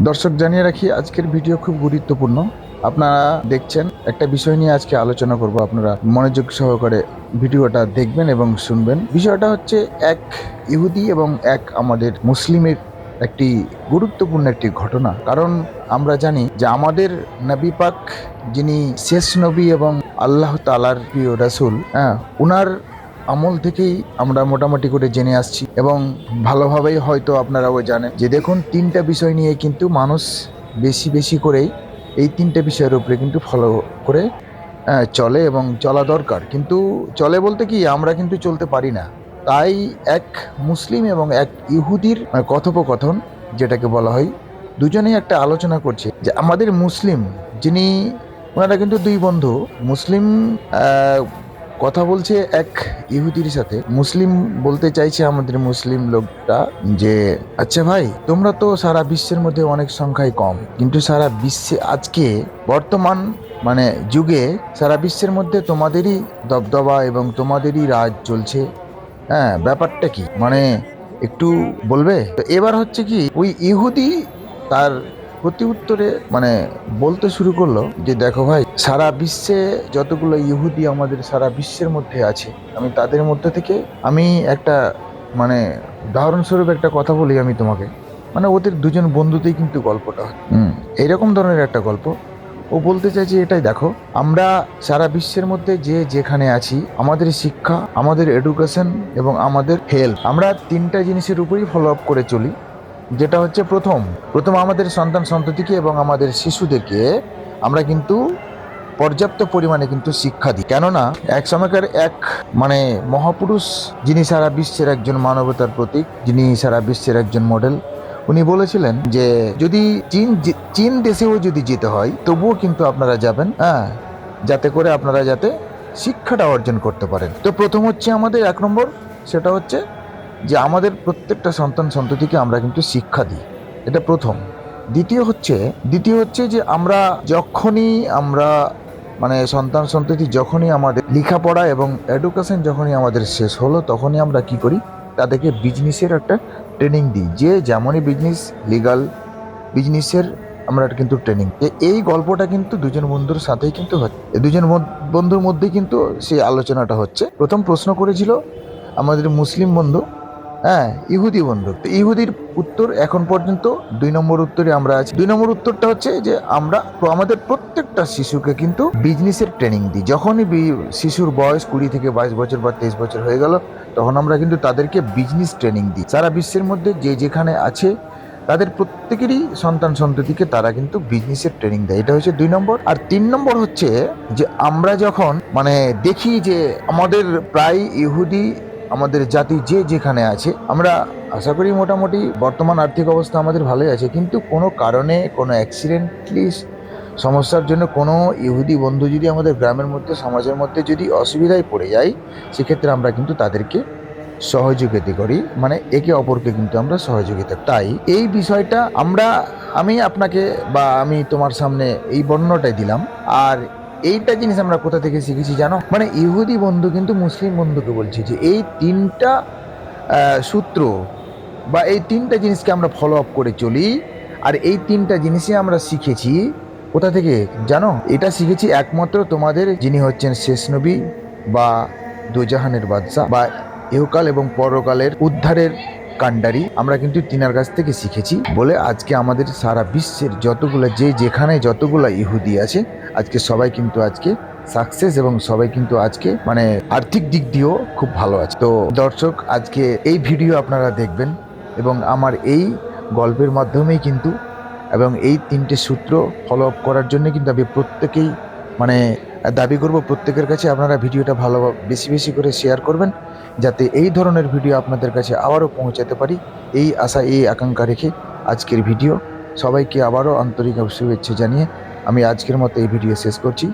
দর্শক জানিয়ে রাখি, আজকের ভিডিও খুব গুরুত্বপূর্ণ। আপনারা দেখছেন একটা বিষয় নিয়ে আজকে আলোচনা করব। আপনারা মনোযোগ সহকারে ভিডিওটা দেখবেন এবং শুনবেন। বিষয়টা হচ্ছে এক ইহুদি এবং এক আমাদের মুসলিমের একটি গুরুত্বপূর্ণ একটি ঘটনা। কারণ আমরা জানি যে আমাদের নবী পাক, যিনি শেষ নবী এবং আল্লাহ তাআলার প্রিয় রাসূল, উনার আমল থেকেই আমরা মোটামুটি করে জেনে আসছি এবং ভালোভাবেই হয়তো আপনারাও জানেন যে দেখুন, তিনটা বিষয় নিয়ে কিন্তু মানুষ বেশি বেশি করেই এই তিনটে বিষয়ের উপরে কিন্তু ফলো করে চলে এবং চলা দরকার। কিন্তু চলে বলতে কি, আমরা কিন্তু চলতে পারি না। তাই এক মুসলিম এবং এক ইহুদির কথোপকথন, যেটাকে বলা হয়, দুজনেই একটা আলোচনা করছে যে আমাদের মুসলিম যিনি, ওনারা কিন্তু দুই বন্ধু মুসলিম, কথা বলছে এক ইহুদির সাথে। মুসলিম বলতে চাইছে আমাদের মুসলিম লোকটা যে আচ্ছা ভাই, তোমরা তো সারা বিশ্বের মধ্যে অনেক সংখ্যায় কম, কিন্তু সারা বিশ্বে আজকে বর্তমান যুগে সারা বিশ্বের মধ্যে তোমাদেরই দবদবা এবং তোমাদেরই রাজ চলছে। ব্যাপারটা কি একটু বলবে? তো এবার হচ্ছে কি, ওই ইহুদি তার প্রতি উত্তরে বলতে শুরু করলো যে দেখো ভাই, সারা বিশ্বে যতগুলো ইহুদি আমাদের সারা বিশ্বের মধ্যে আছে, আমি তাদের মধ্যে থেকে আমি একটা উদাহরণস্বরূপ একটা কথা বলি আমি তোমাকে। ওদের দুজন বন্ধুতেই কিন্তু গল্পটা হয়। এরকম ধরনের একটা গল্প। ও বলতে চাইছে এটাই, দেখো আমরা সারা বিশ্বের মধ্যে যে যেখানে আছি, আমাদের শিক্ষা, আমাদের এডুকেশন এবং আমাদের হেলথ, আমরা তিনটা জিনিসের উপরই ফলো আপ করে চলি। যেটা হচ্ছে প্রথম আমাদের সন্তান সন্ততিকে এবং আমাদের শিশুদেরকে আমরা কিন্তু পর্যাপ্ত পরিমাণে কিন্তু শিক্ষা দিই। কেননা এক সময়কার এক মহাপুরুষ, যিনি সারা বিশ্বের একজন মানবতার প্রতীক, যিনি সারা বিশ্বের একজন মডেল, উনি বলেছিলেন যে যদি চীন দেশেও যদি যেতে হয় তবুও কিন্তু আপনারা যাবেন, যাতে করে আপনারা যাতে শিক্ষাটা অর্জন করতে পারেন। তো প্রথম হচ্ছে আমাদের এক নম্বর, সেটা হচ্ছে যে আমাদের প্রত্যেকটা সন্তান সন্ততিকে আমরা কিন্তু শিক্ষা দিই, এটা প্রথম। দ্বিতীয় হচ্ছে যে আমরা যখনই সন্তান সন্ততি যখনই আমাদের লেখাপড়া এবং এডুকেশন যখনই আমাদের শেষ হলো, তখনই আমরা কি করি, তাদেরকে বিজনেসের একটা ট্রেনিং দিই। যে যেমনই বিজনেস, লিগাল বিজনেসের আমরা কিন্তু ট্রেনিং। এই গল্পটা কিন্তু দুজন বন্ধুর সাথেই কিন্তু হচ্ছে, দুজন বন্ধুর মধ্যেই কিন্তু সেই আলোচনাটা হচ্ছে। প্রথম প্রশ্ন করেছিল আমাদের মুসলিম বন্ধু, ইহুদি বন্ধু। তো ইহুদির উত্তর এখন পর্যন্ত 2 নম্বর উত্তরে আমরা আছি। 2 নম্বর উত্তরটা হচ্ছে যে আমরা আমাদের প্রত্যেকটা শিশুকে কিন্তু বিজনেসের ট্রেনিং দিই। যখনই শিশুর বয়স 20 থেকে 22 বছর বা 23 বছর হয়ে গেল, তখন আমরা কিন্তু তাদেরকে বিজনেস ট্রেনিং দিই। সারা বিশ্বের মধ্যে যে যেখানে আছে তাদের প্রত্যেকেরই সন্তান সন্ততিকে তারা কিন্তু বিজনেসের ট্রেনিং দেয়। এটা হচ্ছে 2 নম্বর। আর 3 নম্বর হচ্ছে যে আমরা যখন দেখি যে আমাদের প্রায় ইহুদি, আমাদের জাতি যে যেখানে আছে, আমরা আশা করি মোটামুটি বর্তমান আর্থিক অবস্থা আমাদের ভালোই আছে, কিন্তু কোনো কারণে কোনো অ্যাক্সিডেন্টলি সমস্যার জন্য কোনো ইহুদি বন্ধু যদি আমাদের গ্রামের মধ্যে, সমাজের মধ্যে যদি অসুবিধায় পড়ে যায়, সেক্ষেত্রে আমরা কিন্তু তাদেরকে সহযোগিতা করি, একে অপরকে কিন্তু আমরা সহযোগিতা। তাই এই বিষয়টা আমি আপনাকে বা আমি তোমার সামনে এই বর্ণনাটাই দিলাম। আর এইটা জিনিস আমরা কোথা থেকে শিখেছি জানো? ইহুদি বন্ধু কিন্তু মুসলিম বন্ধুকে বলছে যে এই তিনটা সূত্র বা এই তিনটা জিনিসকে আমরা ফলো আপ করে চলি। আর এই তিনটা জিনিসই আমরা শিখেছি কোথা থেকে জানো? এটা শিখেছি একমাত্র তোমাদের যিনি হচ্ছেন শেষ নবী বা দোজাহানের বাদশা বা ইহকাল এবং পরকালের উদ্ধারের কাণ্ডারি, আমরা কিন্তু তিনার কাছ থেকে শিখেছি বলে আজকে আমাদের সারা বিশ্বের যতগুলো যে যেখানে যতগুলো ইহুদি আছে, আজকে সবাই কিন্তু আজকে সাকসেস এবং সবাই কিন্তু আজকে আর্থিক দিক দিয়েও খুব ভালো আছে। তো দর্শক, আজকে এই ভিডিও আপনারা দেখবেন এবং আমার এই গল্পের মাধ্যমেই কিন্তু এবং এই তিনটে সূত্র ফলো আপ করার জন্য কিন্তু আমি প্রত্যেকেই দাবি করব প্রত্যেকের কাছে আপনারা ভিডিওটা ভালো বেশি বেশি করে শেয়ার করবেন, যাতে এই ধরনের ভিডিও আপনাদের কাছে আবারও পৌঁছাতে পারি। এই আশা, এই আকাঙ্ক্ষা রেখে আজকের ভিডিও, সবাইকে আবারও আন্তরিক শুভেচ্ছা জানিয়ে আমি আজকের মতো এই ভিডিও শেষ করছি।